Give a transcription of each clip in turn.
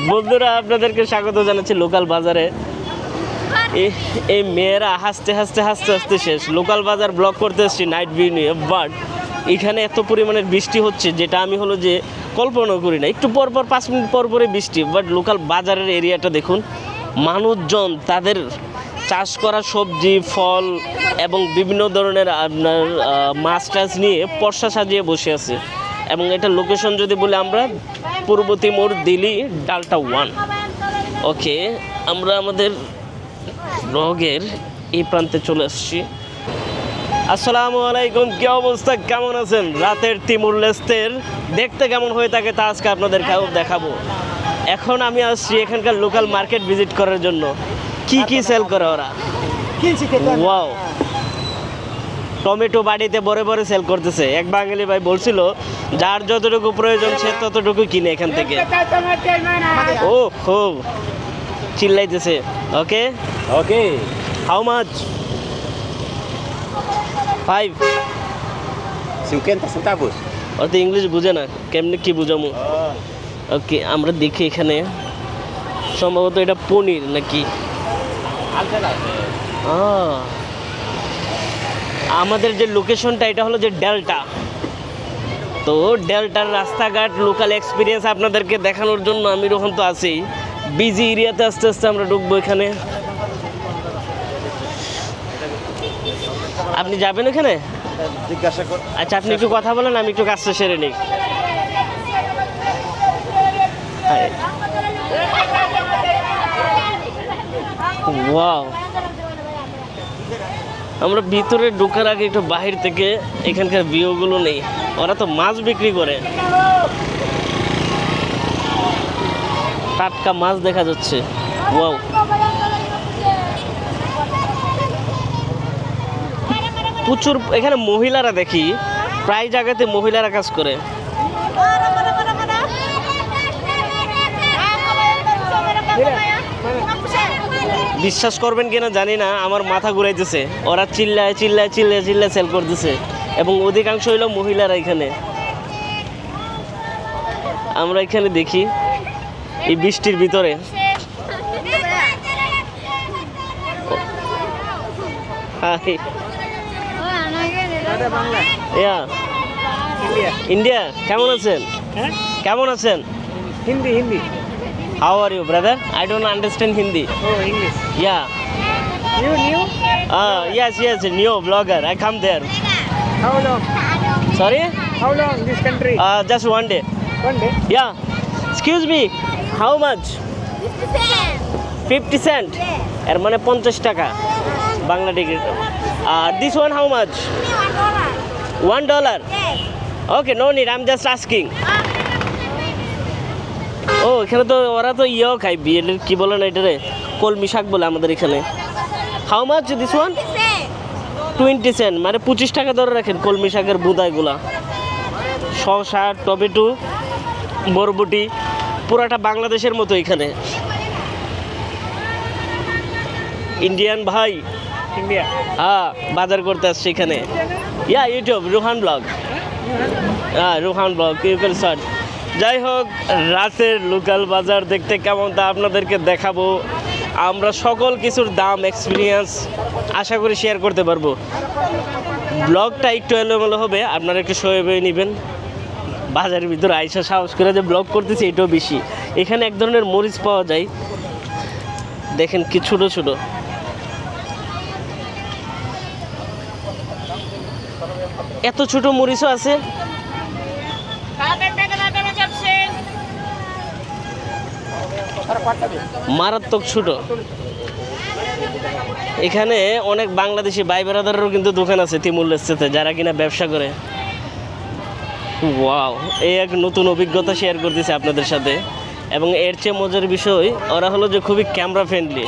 বন্ধুরা, আপনাদেরকে স্বাগত জানাচ্ছি লোকাল বাজারে। এই মেয়েরা হাসতে হাসতে হাসতে হাসতে শেষ। লোকাল বাজার ব্লগ করতে এসেছি নাইট ভিউ নিয়ে, বাট এখানে এত পরিমাণের বৃষ্টি হচ্ছে যেটা আমি হলো যে কল্পনা করি না। একটু পর পর 5 মিনিট পর পরে বৃষ্টি, বাট লোকাল বাজারের এরিয়াটা দেখুন। মানুষজন তাদের চাষ করা সবজি, ফল এবং বিভিন্ন ধরনের আপনার মাছ টাছ নিয়ে পর্সা সাজিয়ে বসে আছে। এবং এটা লোকেশন যদি বলি আমরা, পূর্ব তিমুর, দিল্লি, ডালটা 1। ওকে, আমরা আমাদের ব্লগের এই প্রান্তে চলে আসছি। আসসালামু আলাইকুম, কি অবস্থা, কেমন আছেন? রাতের তিমুর লেস্তের দেখতে কেমন হয়ে থাকে তা আজকে আপনাদের দেখাবো। এখন আমি আসছি এখানকার লোকাল মার্কেট ভিজিট করার জন্য। কি সেল করে ওরা? ওয়াও, টমেটো বাড়িতে বড় বড় সেল করতেছে। এক বাঙালি ভাই বলছিল যার যতটুকু প্রয়োজন সে ততটুকু কিনে এখান থেকে। ও খুব চিল্লাইতেছে। ওকে ওকে, হাউ মাচ? 5 50 centavos. ও তো ইংলিশ বুঝে না, কেমনে কি বুঝামু? ওকে, আমরা দেখি এখানে সম্ভবত এটা পনির নাকি। আমাদের যে লোকেশনটা এটা হলো যে ডেল্টা। তো ডেল্টার রাস্তাঘাট লোকাল এক্সপিরিয়েন্স আপনাদেরকে দেখানোর জন্য আমি যখন তো আছি বিজি এরিয়াতে আস্তে আস্তে আমরা ঢুকবো এখানে। আপনি যাবেন ওখানে? জিজ্ঞাসা কর। আচ্ছা, আপনি একটু কথা বলেন, আমি একটু কাজটা সেরে নিই। ওয়াও, আমরা ভিতরে ঢোকার আগে একটু বাহির থেকে এখানকার ভিউগুলো নেই। ওরা তো মাছ বিক্রি করে, টাটকা মাছ দেখা যাচ্ছে। ওয়াও, প্রচুর এখানে মহিলারা দেখি, প্রায় জায়গাতে মহিলারা কাজ করে। বিশ্বাস করবেন কিনা জানি না, আমার মাথা ঘুরাইতেছে। ওরা চিল্লায় চিল্লায় চিল্লায় চিল্লায় সেল করতেছে এবং অধিকাংশ হইল মহিলারা এখানে। আমরা এখানে দেখি এই বৃষ্টির ভিতরে ইন্ডিয়া। কেমন আছেন? কেমন আছেন? Hindi, Hindi. How are you, brother? I don't understand Hindi. Oh, English. Yeah. New? Yes, new vlogger. I come there. How long? Sorry? How long this country? Just one day. One day. Yeah. Excuse me. How much? 50 cent. এর মানে 50 টাকা Bangla ticket. This one how much? $1. Okay, no need. I'm just asking. ও, এখানে তো ওরা তো ইয়েও খায়, বিয়ের কি বলে না এটারে, কলমি শাক বলে আমাদের এখানে। How much this one? 20 cent, মানে 25 টাকা ধরে রাখেন কলমি শাকের বুদাইগুলা। শসা, টমেটো, বরবটি, পুরাটা বাংলাদেশের মতো এখানে। ইন্ডিয়ান ভাই India. হ্যাঁ, বাজার করতে আসছে এখানে। Yeah, YouTube Ruhan vlog. হ্যাঁ, Ruhan vlog, you can search. যাই হোক, রাতের লোকাল বাজার দেখতে কেমন তা আপনাদেরকে দেখাবো। আমরা সকল কিছুর দাম, এক্সপিরিয়েন্স আশা করি শেয়ার করতে পারবো। ব্লগটা একটু এলোমেলো হবে, আপনারা একটু সয়ে বয়ে নেবেন। বাজারের ভিতরে আইসা সাহস করে যে ব্লগ করতেছি এটাও বেশি। এখানে এক ধরনের মরিচ পাওয়া যায়, দেখেন কি ছোটো ছোটো। এত ছোট মরিচও আছে। মারাত্মক ছোট। এখানে অনেক বাংলাদেশি ভাই বেড়াদারেরও কিন্তু দোকান আছে তিমুর লেস্তেতে, যারা কিনা ব্যবসা করে। ওয়াও, এই এক নতুন অভিজ্ঞতা শেয়ার করতেছি আপনাদের সাথে। এবং এর চেয়ে মজার বিষয় ওরা হলো যে খুবই ক্যামেরা ফ্রেন্ডলি।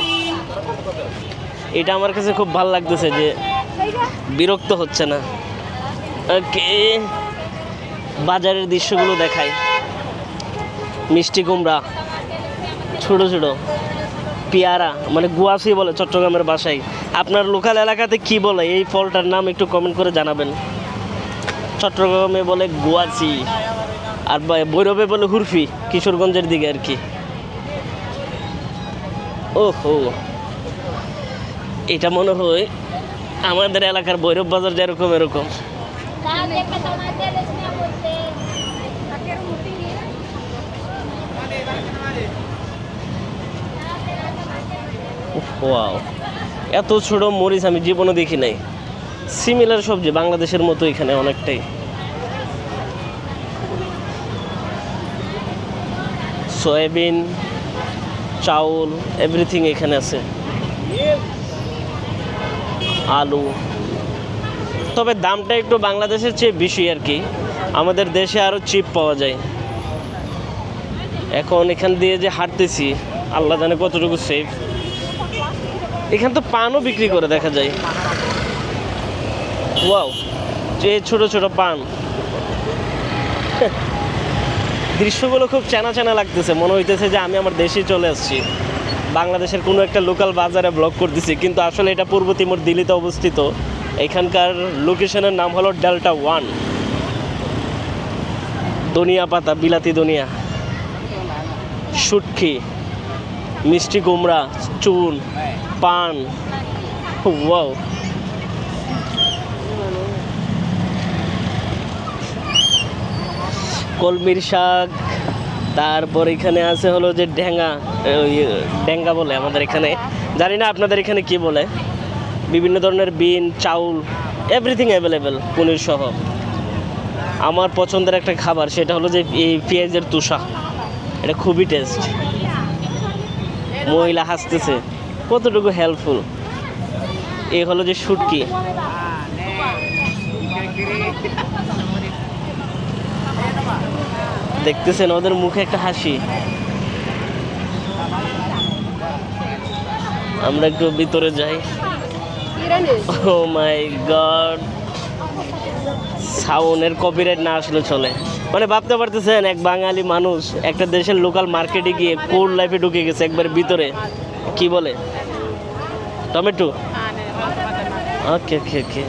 এটা আমার কাছে খুব ভালো লাগতেছে যে বিরক্ত হচ্ছে না। ওকে, বাজারের দৃশ্যগুলো দেখাই। মিষ্টি কুমড়া, ছোটো ছোটো পেয়ারা, মানে গুয়াশি বলে চট্টগ্রামের বাসায়। আপনার লোকাল এলাকাতে কি বলে এই ফলটার নাম একটু কমেন্ট করে জানাবেন। চট্টগ্রামে বলে গোয়াচি, আর ভৈরবে বলে হুরফি, কিশোরগঞ্জের দিকে আর কি। ওহো, এটা মনে হয় আমাদের এলাকার ভৈরব বাজার যেরকম এরকম। ওয়াও, এত ছোট মরিচ আমি জীবনে দেখি নাই। সিমিলার সবজি বাংলাদেশের মতো এখানে অনেকটাই। সয়াবিন, চাউল, এভরিথিং এখানে আছে, আলু। তবে দামটা একটু বাংলাদেশের চেয়ে বেশি আর কি, আমাদের দেশে আরও চিপ পাওয়া যায়। এখন এখান দিয়ে যে হাঁটতেছি আল্লাহ জানে কতটুকু সেফ। এখানে তো পানও বিক্রি করে দেখা যায়। ওয়াও, যে ছোট ছোট পান, দৃশ্যগুলো খুব চেনা চেনা লাগতেছে, মনে হইতেছে যে আমি আমার দেশে চলে আসছি, বাংলাদেশের কোনো একটা লোকাল বাজারে ব্লগ করতেছি। কিন্তু আসলে এটা পূর্ব তিমুর দিল্লিতে অবস্থিত। এখানকার লোকেশনের নাম হলো ডেল্টা 1। ধনিয়া পাতা, বিলাতি ধনিয়া, শুটকি, মিষ্টি কুমড়া, চুন, পান। ওয়াও, কলমির শাক, তারপর এখানে আছে হলো যে ঢেঙ্গা, ডেঙ্গা বলে আমাদের এখানে, জানি না আপনাদের এখানে কি বলে। বিভিন্ন ধরনের বিন, চাউল, এভরিথিং অ্যাভেলেবেল, পনির সহ। আমার পছন্দের একটা খাবার সেটা হলো যে এই পেঁয়াজের তুষা, এটা খুবই টেস্ট। মহিলা হাসতেছে, কতটুকু হেল্পফুল। এই হলো যে শুটকি, দেখতেছেন ওদের মুখে একটা হাসি। আমরা একটু ভিতরে যাই। ও মাই গড, সাউন্ডের কপিরাইট না আসলে চলে। মানে ভাবতে পারতেছেন এক বাঙালি মানুষ একটা দেশের লোকাল মার্কেটে গিয়ে কোল্ড লাইফে ঢুকে গেছে একবার ভিতরে। কি বলে, টমেটো? ওকে ওকে ওকে,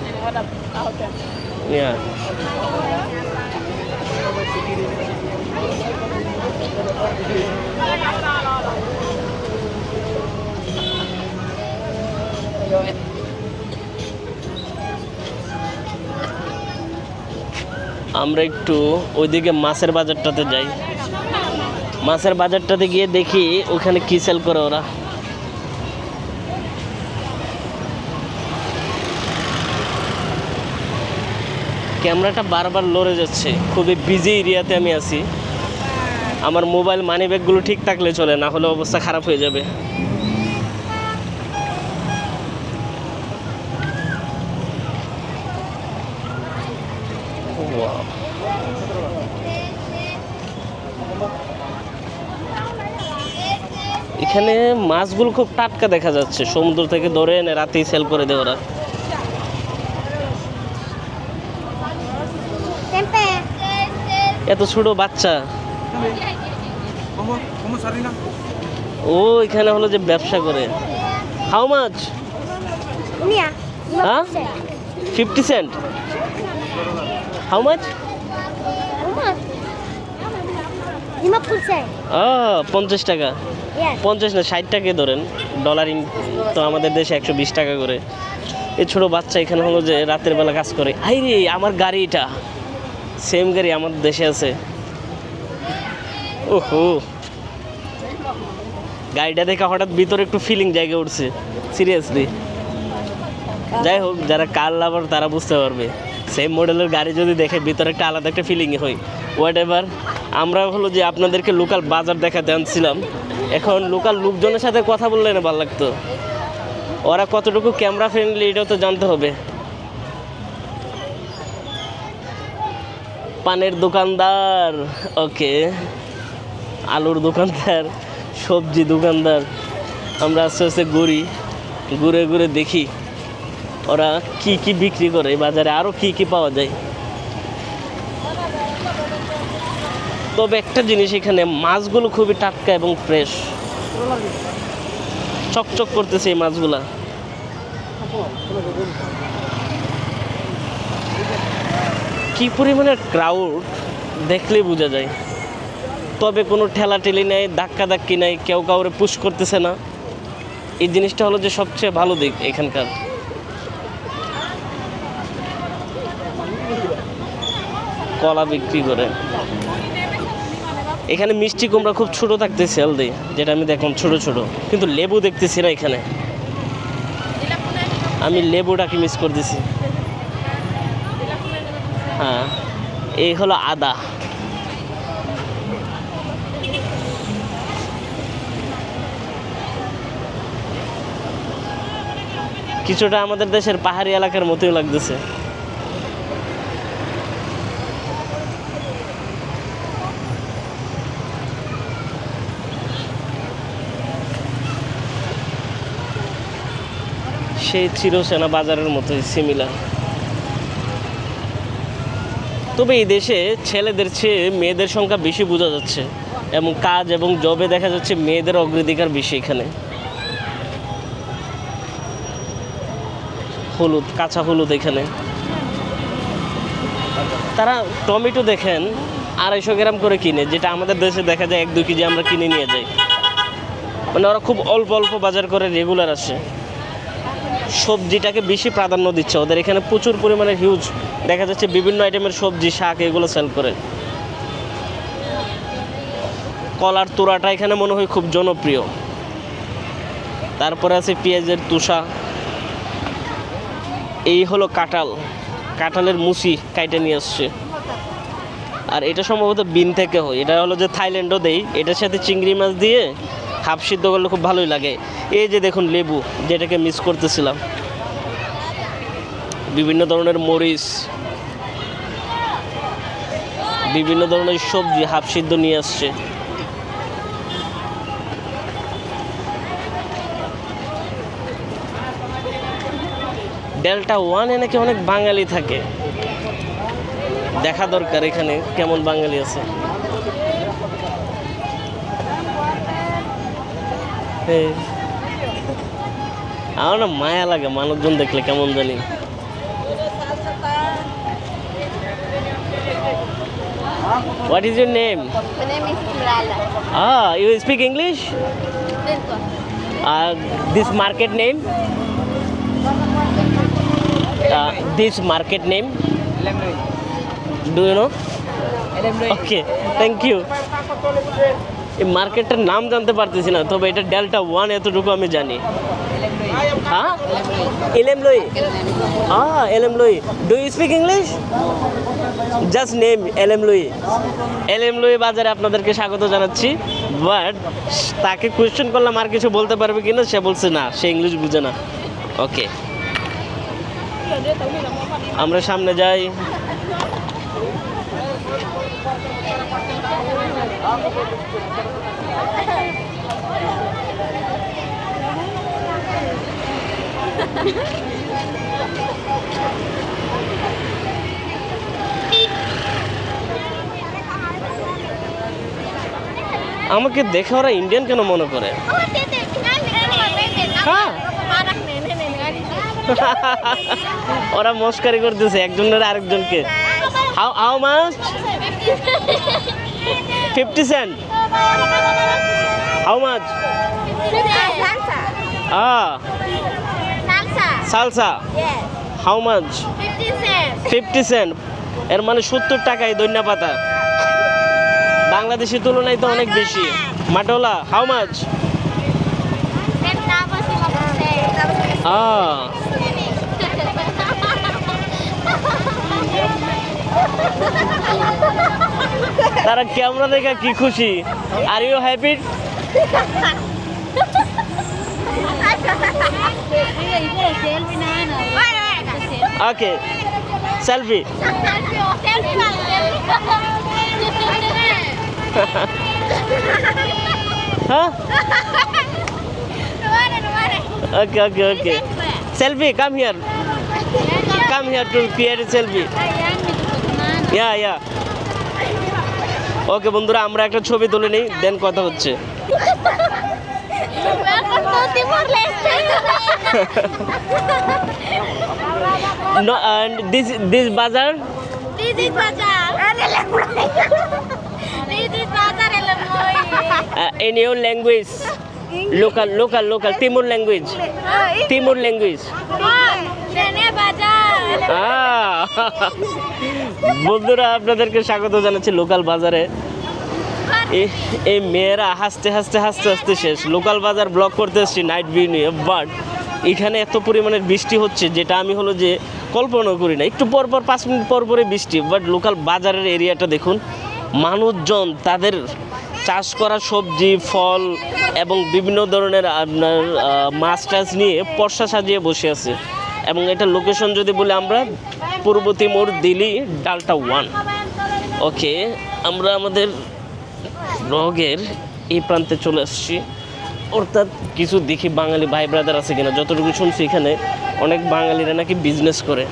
ইয়া। আমরা একটু ওইদিকে মাছের বাজারটাতে যাই। মাছের বাজারটাতে গিয়ে দেখি ওখানে কি সেল করে ওরা। ক্যামেরাটা বারবার লড়ে যাচ্ছে, খুবই বিজি এরিয়াতে আমি আছি। আমার মোবাইল মানি ব্যাগগুলো ঠিক থাকলে চলে, না হলে অবস্থা খারাপ হয়ে যাবে। এখানে মাছগুলো খুব টাটকা দেখা যাচ্ছে, সমুদ্র থেকে ধরে এনে রাতেই সেল করে দেয় ওরা। এত ছোট বাচ্চা। ও এখানে হলো যে ব্যবসা করে। How much? হ্যাঁ, 50 সেন্ট। How much? 50 টাকা। 50 না, 60 টাকা ধরেন, ডলার তো আমাদের দেশে 120 টাকা করে। এই ছোট বাচ্চা এখানে হলো যে রাতের বেলা কাজ করে। আই রে, আমার গাড়ি এটা, সেম গাড়ি আমাদের দেশে আছে। ওহো, গাড়িটা দেখে হঠাৎ ভিতরে একটু ফিলিং জায়গা উঠছে, সিরিয়াসলি। যাই হোক, যারা কার লাভার তারা বুঝতে পারবে, সেম মডেলের গাড়ি যদি দেখে ভিতরে একটা আলাদা একটা ফিলিংই হয়। হোয়াট এভার, আমরা হলো যে আপনাদেরকে লোকাল বাজার দেখাতে আনছিলাম। এখন লোকাল লোকজনের সাথে কথা বললে না ভালো লাগতো, ওরা কতটুকু ক্যামেরা ফ্রেন্ডলি এটাও তো জানতে হবে। পানের দোকানদার, ওকে, আলুর দোকানদার, সবজি দোকানদার। আমরা আস্তে আস্তে ঘুরে ঘুরে দেখি ওরা কি কি বিক্রি করে এই বাজারে, আরও কি কি পাওয়া যায়। তবে একটা জিনিস, এখানে মাছগুলো খুবই টাটকা এবং ফ্রেশ, চকচক করতেছে এই মাছগুলা। কি পরিমাণে ক্রাউড দেখলেই বোঝা যায়। তবে কোনো ঠেলাঠেলি নেই, ধাক্কাধাক্কি নেই, কেউ কাউরে পুশ করতেছে না। এই জিনিসটা হলো যে সবচেয়ে ভালো দিক এখানকার। কলা বিক্রি করে এখানে মিষ্টি কুমড়া খুব ছোট থাকতে সেল দেয়, যেটা আমি দেখলাম ছোট ছোট, কিন্তু লেবু দেখতেছি না এখানে। আমি লেবুটাকে মিস করতেছি। হ্যাঁ, এই হলো আদা। কিছুটা আমাদের দেশের পাহাড়ি এলাকার মতোই লাগতেছে। সেই চিরসেনা বাজারের মতোই সিমিলার। তবে এই দেশে ছেলেদের চেয়ে মেয়েদের সংখ্যা বেশি বোঝা যাচ্ছে, এবং কাজ এবং জবে দেখা যাচ্ছে মেয়েদের অগ্রাধিকার বেশি এখানে। হলুদ, কাঁচা হলুদ এখানে। তারা টমেটো দেখেন 250 গ্রাম করে কিনে, যেটা আমাদের দেশে দেখা যায় 1-2 কেজি আমরা কিনে নিয়ে যাই। মানে ওরা খুব অল্প অল্প বাজার করে রেগুলার আসে। সবজিটাকে বেশি প্রাধান্য দিচ্ছে ওদের এখানে। প্রচুর পরিমাণে হিউজ দেখা যাচ্ছে বিভিন্ন আইটেমের সবজি, শাক এগুলো সেল করে। কলার তোড়াটা এখানে মনে হয় খুব জনপ্রিয়। তারপরে আছে পেঁয়াজের তুষা। এই হলো কাঁঠাল, কাঁঠালের মুচি কাইটে নিয়ে আসছে। আর এটা সম্ভবত বিন থেকে হয়। এটা হলো যে থাইল্যান্ডও দেই, এটার সাথে চিংড়ি মাছ দিয়ে হাফ সিদ্ধ করলে খুব ভালোই লাগে। এই যে দেখুন লেবু, যেটাকে মিস করতেছিলাম। বিভিন্ন ধরনের মরিচ, বিভিন্ন ধরনের সবজি হাফ সিদ্ধ নিয়ে আসছে। ডেল্টা 1-এ নাকি অনেক বাঙালি থাকে, দেখা দরকার এখানে কেমন বাঙালি আছে। আমার না মায়া লাগে মানুষজন দেখলে, কেমন জানি। What is your name? My name is Esmeralda. You speak English? This market name? This market name? Do you know? Okay, thank you. এই মার্কেটটার নাম জানতে পারতেছি না, তবে এটা ডেল্টা 1 এতটুকু আমি জানি। হ্যাঁ, এলএমলই। এলএমলই। Do you speak English? Just name এলএমলই। এলএমলই বাজারে আপনাদেরকে স্বাগত জানাচ্ছি। বাট তাকে কোয়েশ্চেন করলাম আর কিছু বলতে পারবে কিনা, সে বলছে না, সে ইংলিশ বুঝে না। ওকে, আমরা সামনে যাই। আমাকে দেখে ওরা ইন্ডিয়ান কেন মনে করে? হ্যাঁ, ওরা মস্কারি করতেছে একজনের আরেকজনকে। How much? 50 cent. How much? Salsa. How much? 50 cent. এর মানে 70 টাকায় ধনিয়া পাতা। বাংলাদেশের তুলনায় তো অনেক বেশি। মাটোলা, হাউ মাচ? তারা ক্যামেরা দেখে কি খুশি। Are you happy? Okay, selfie. হ্যাঁ, okay okay okay. Selfie, come here, come here to create a selfie. Yeah. Okay বন্ধুরা, আমরা একটা ছবি তুলে নিই, দেন কথা হচ্ছে। No, and this bazaar? This is bazar. This is bazar Elomoy. In your language, local Timur language. Timur language. Nene bazar. বন্ধুরা আপনাদেরকে স্বাগত জানাচ্ছি লোকাল বাজারে। এই মেয়েরা হাসতে হাসতে হাসতে হাসতে শেষ। লোকাল বাজার ব্লক করতে এসেছি নাইট ভিউ নিয়ে, বাট এখানে এত পরিমাণের বৃষ্টি হচ্ছে যেটা আমি হলো যে কল্পনা করি না। একটু পর পর 5 মিনিট পর পরে বৃষ্টি, বাট লোকাল বাজারের এরিয়াটা দেখুন, মানুষজন তাদের চাষ করা সবজি ফল এবং বিভিন্ন ধরনের আপনার মাছ টাছ নিয়ে পর্সা সাজিয়ে বসে আছে। এবং এটা লোকেশন যদি বলি আমরা পূর্ব তিমুর দিল্লি ডালটা 1। ওকে, আমরা আমাদের ব্লগের এই প্রান্তে চলে আসছি, অর্থাৎ কিছু দেখি বাঙালি ভাই ব্রাদার আছে কিনা। যতটুকু শুনছি এখানে অনেক বাঙালিরা নাকি বিজনেস করে,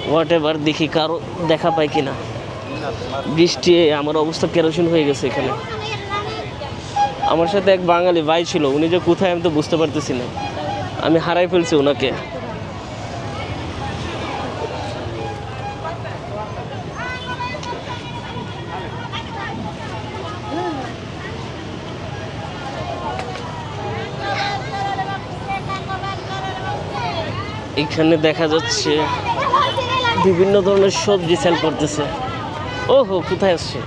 হোয়াট এভার, দেখি কারো দেখা পাই কিনা। বৃষ্টি আমার অবস্থা কেরোসিন হয়ে গেছে এখানে। আমার সাথে এক বাঙালি ভাই ছিল, উনি যে কোথায় আমি তো বুঝতে পারতেছি না, আমি হারাই ফেলছি ওনাকে। এখানে দেখা যাচ্ছে বিভিন্ন ধরনের সবজি সেল করতেছে। ওহো, কোথায় আসছে?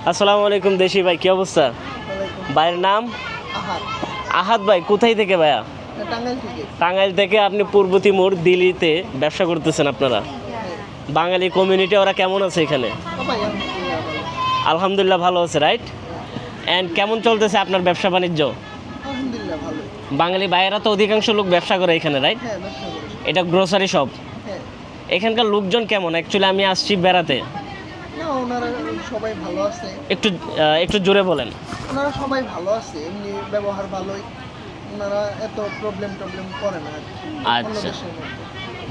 আসসালামু আলাইকুম দেশি ভাই, কি অবস্থা? ভাইয়ের নাম আহাদ ভাই। কোথায় থেকে ভাইয়া? টাঙ্গাইল থেকে। আপনি পূর্ব তিমুর দিল্লিতে ব্যবসা করতেছেন আপনারা। বাঙালি কমিউনিটি ওরা কেমন আছে এখানে? আলহামদুলিল্লাহ ভালো আছে, রাইট? অ্যান্ড কেমন চলতেছে আপনার ব্যবসা বাণিজ্য? বাঙালি ভাইয়েরা তো অধিকাংশ লোক ব্যবসা করে এখানে, রাইট? এটা গ্রোসারি শপ। এখানকার লোকজন কেমন? অ্যাকচুয়ালি আমি আসছি বেড়াতে। ওনারা সবাই ভালো আছে। একটু জোরে বলেন। ওনারা সবাই ভালো আছে, এমনি ব্যবহার ভালোই। ওনারা এত প্রবলেম করে না। আচ্ছা,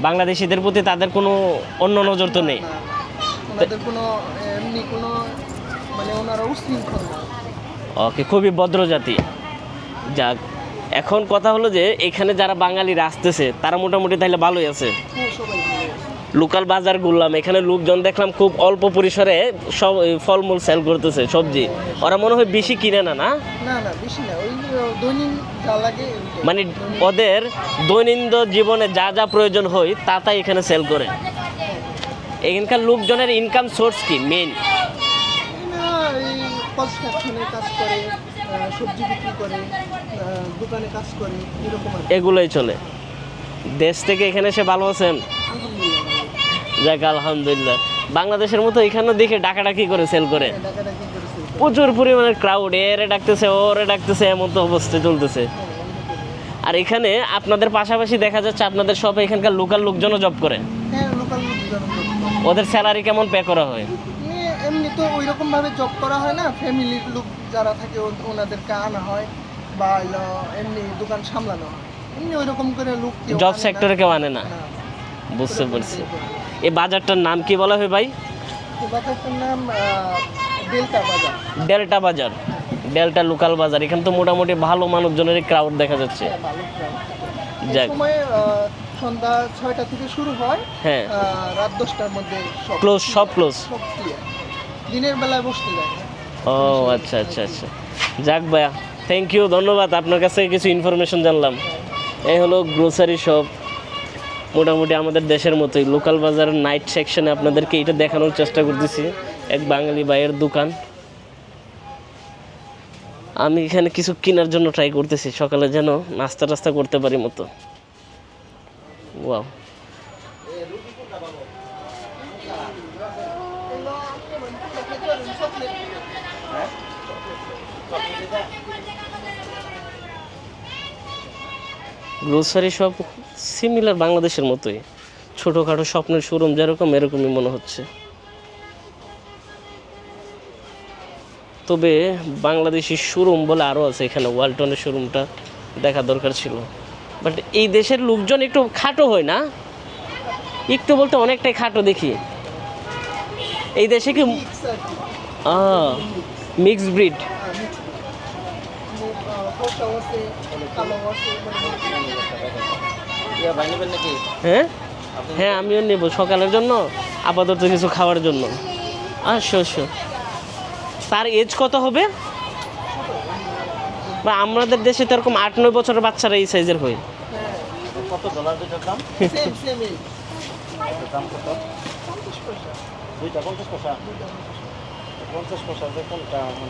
বাংলাদেশিদের প্রতি তাদের কোনো অন্য নজর তো নেই? ওনাদের কোনো এমনি কোনো মানে ওনারা উশৃঙ্খল না। ওকে, খুবই ভদ্র জাতি। যাক, এখন কথা হলো যে এখানে যারা বাঙালিরা আসতেছে তারা মোটামুটি তাহলে ভালোই আছে। হ্যাঁ, সবাই ভালো আছে। লোকাল বাজার ঘুরলাম, এখানে লোকজন দেখলাম খুব অল্প পরিসরে সব ফলমূল সেল করতেছে, সবজি। ওরা মনে হয় বেশি কিনে না? না বেশি না, ওই দৈনিক যা লাগে মানে ওদের দৈনন্দিন জীবনে যা যা প্রয়োজন হয় তা তাই এখানে সেল করে। এখানকার লোকজনের ইনকাম সোর্স কি মেইন? এই কনস্ট্রাকশনে কাজ করে, সবজি বিক্রি করে, দোকানে কাজ করে, এরকম আর কি। এগুলোই চলে। দেশ থেকে এখানে এসে ভালো আছেন? যাক, আলহামদুলিল্লাহ। বাংলাদেশের মতো এখানে দেখে ডাকাডাকি করে সেল করে, ডাকাডাকি করেছে। প্রচুর পরিমাণে ক্রাউড, এরে ডাকতেছে ওরে ডাকতেছে, এমন তো অবস্থা চলতেছে। আর এখানে আপনাদের পাশাপাশি দেখা যাচ্ছে আপনাদের সব এখানকার লোকাল লোকজনও জব করে। হ্যাঁ, লোকাল লোকজন। ওদের স্যালারি কেমন পে করা হয়? এমনি তো ওই রকম ভাবে জব করা হয় না, ফ্যামিলির লোক যারা থাকে ওনাদেরকে আনা হয়, বা এমনি দোকান সামলানো হয়। এমনি ওই রকম করে লোক জব সেক্টরে কেউ আনে না? বুঝতে পারছি। এই বাজারটার নাম কি বলা হয় ভাই? এই বাজারটার নাম ডেল্টা বাজার। ডেল্টা বাজার, ডেল্টা লোকাল বাজার। এখানে তো মোটামুটি ভালো মানুষজনের ক্রাউড দেখা যাচ্ছে। যাক, সময় সন্ধ্যা 6টা থেকে শুরু হয়, হ্যাঁ, রাত 10টার মধ্যে ক্লোজ, সব ক্লোজ। সব clear। দিনের বেলায় বসতে যায় না। ও আচ্ছা আচ্ছা আচ্ছা। যাক ভাইয়া, থ্যাংক ইউ, ধন্যবাদ। আপনার কাছ থেকে কিছু ইনফরমেশন জানলাম। এই হলো গ্রোসারি শপ, মোটামুটি আমাদের দেশের মতোই। লোকাল বাজারের নাইট সেকশনে আপনাদেরকে এটা দেখানোর চেষ্টা করতেছি। এক বাঙালি ভাইয়ের দোকান। আমি এখানে কিছু কেনার জন্য ট্রাই করতেছি, সকালে যেন নাস্তা টাস্তা করতে পারি মতো। ওয়াও, গ্রোসারি শপ সিমিলার বাংলাদেশের মতোই, ছোটোখাটো স্বপ্নের শোরুম যেরকম এরকমই মনে হচ্ছে। তবে বাংলাদেশি শোরুম বলে আরও আছে এখানে, ওয়ালটনের শোরুমটা দেখা দরকার ছিল। বাট এই দেশের লোকজন একটু খাটো হয় না? একটু বলতে অনেকটাই খাটো দেখি। এই দেশে কি মিক্স ব্রিড? ভাই নেবেন নাকি? হ্যাঁ, হ্যাঁ আমিও নেব সকালের জন্য, আপাতত কিছু খাওয়ার জন্য। শিওর। তার এজ কত হবে? বা আমাদের দেশে তো এরকম 8-9 বছরের বাচ্চারা এই সাইজের হয়। কত ডলার দুইটার দাম? সেম সেম এই এটার দাম কত? 50 পয়সা। দুইটা 50 পয়সা। 50 পয়সা যে কোনটা এখন?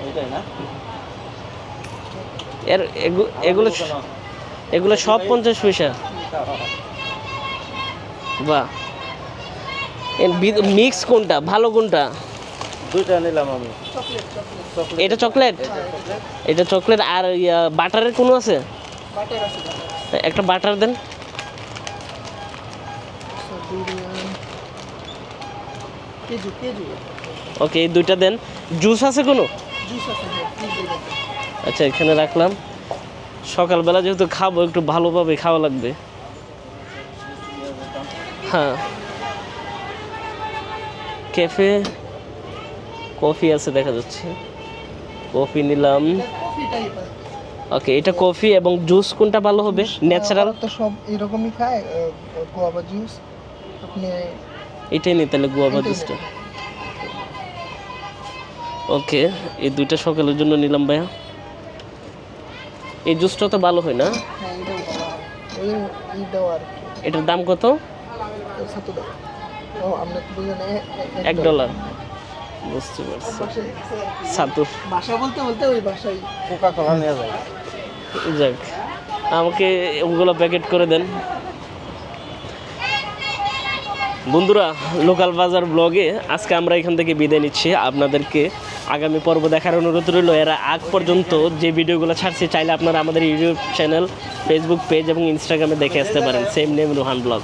এইটাই না? এগুলো সব 50 পয়সা। বাহ, মিক্স কোনটা ভালো কোনটা? দুইটা নিলাম আমি। এটা চকলেট, এটা চকলেট। আর বাটারের কোনো আছে? বাটার আছে বাটার। একটা বাটার দেন। কেজু ওকে, এই দুইটা দেন। জুস আছে কোনো? জুস আছে, হ্যাঁ জুস দিয়ে দেন। আচ্ছা, এখানে রাখলাম। সকালবেলা যেহেতু খাবো, একটু ভালোভাবে খাওয়া লাগবে। হ্যাঁ, ক্যাফে কফি আছে দেখা যাচ্ছে, কফি নিলাম। কফি টাইপ আছে। ওকে, এটা কফি এবং জুস কোনটা ভালো হবে? ন্যাচারাল তো সব এরকমই খায়, গোয়াবা জুস আপনি এটাই নিই তাহলে, গুয়াভা এটাই জুসটা। ওকে, এই দুইটা সকালের জন্য নিলাম ভাইয়া। এই জুসটা তো ভালো হয় না? হ্যাঁ এটাও ভালো হয়। এইটাও আর কি। এটার দাম কত? $7। ও আমরা তো দুজনে $1। বুঝতে পারছি। সাতু ভাষা বলতে বলতে ওই ভাষাই। কোকা কোলা নিয়ে যায়। যাক, আমাকে ওগুলো প্যাকেট করে দেন। বন্ধুরা, লোকাল বাজার ব্লগে আজকে আমরা এখান থেকে বিদায় নিচ্ছি। আপনাদেরকে আগামী পর্ব দেখার অনুরোধ রইল। এরা আগ পর্যন্ত যে ভিডিওগুলো ছাড়ছি, চাইলে আপনারা আমাদের ইউটিউব চ্যানেল, ফেসবুক পেজ এবং ইনস্টাগ্রামে দেখে আসতে পারেন। Same name Rohan blog.